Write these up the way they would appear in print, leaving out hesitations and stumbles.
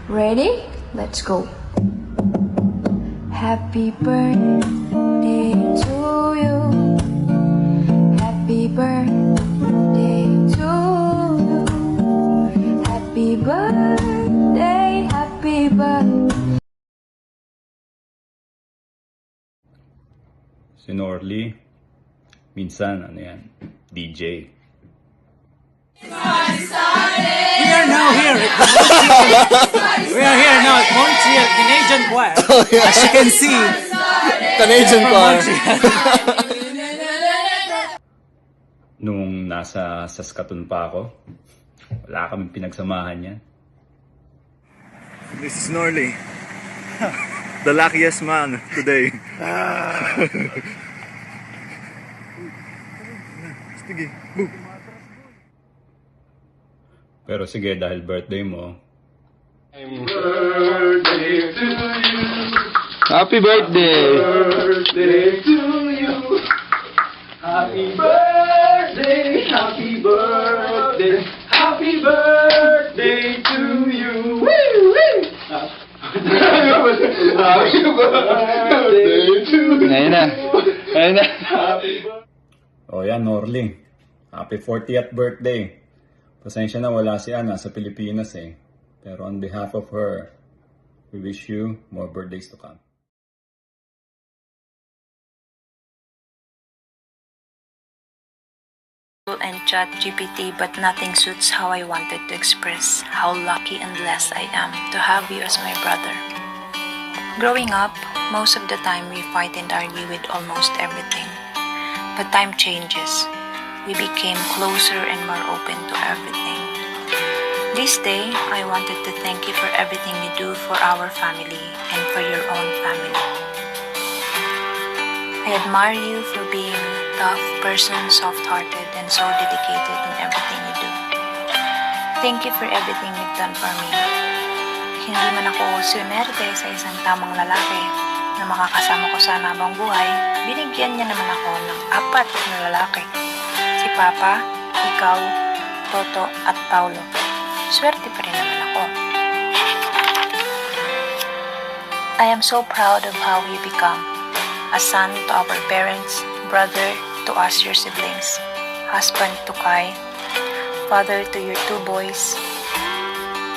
Ready? Let's go. Happy birthday to you. Happy birthday to you. Happy birthday, happy birthday. Si Norly, minsan, DJ. We are now here at we are here now at Montreal Canadian Choir. As you can see, Canadian choir. Nung nasa Saskatoon pa ako, wala kaming pinagsamahan yan. This is Norly. The luckiest man today. Sige, boom. Pero sige, dahil birthday mo, Happy birthday! Birthday to you. Happy birthday, happy birthday, happy birthday to you. Woo, woo. Happy birthday to you. Ayun na. Ayun na. oh yan, Norly. Happy 40th birthday. Pasensya na wala si Ana sa Pilipinas eh. Pero on behalf of her, we wish you more birthdays to come. And ChatGPT, but nothing suits how I wanted to express how lucky and blessed I am to have you as my brother. Growing up, most of the time we fight and argue with almost everything. But time changes. We became closer and more open to everything. This day, I wanted to thank you for everything you do for our family and for your own family. I admire you for being a tough person, soft-hearted, and so dedicated in everything you do. Thank you for everything you've done for me. Hindi man ako swerte sa isang tamang lalaki na makakasama ko sa habang buhay, binigyan niya naman ako ng 4 na lalaki. Si Papa, ikaw, Toto, at Paulo. Swerte pa rin naman ako. I am so proud of how we become. A son to our parents, brother to us your siblings, husband to Kai, father to your 2 boys,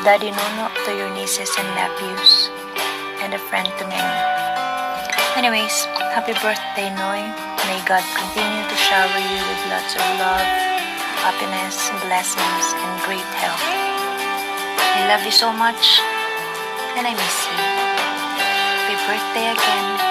Daddy Nono to your nieces and nephews, and a friend to many. Anyways, happy birthday, Noy. May God continue to shower you with lots of love, happiness, blessings, and great health. I love you so much, and I miss you. Happy birthday again.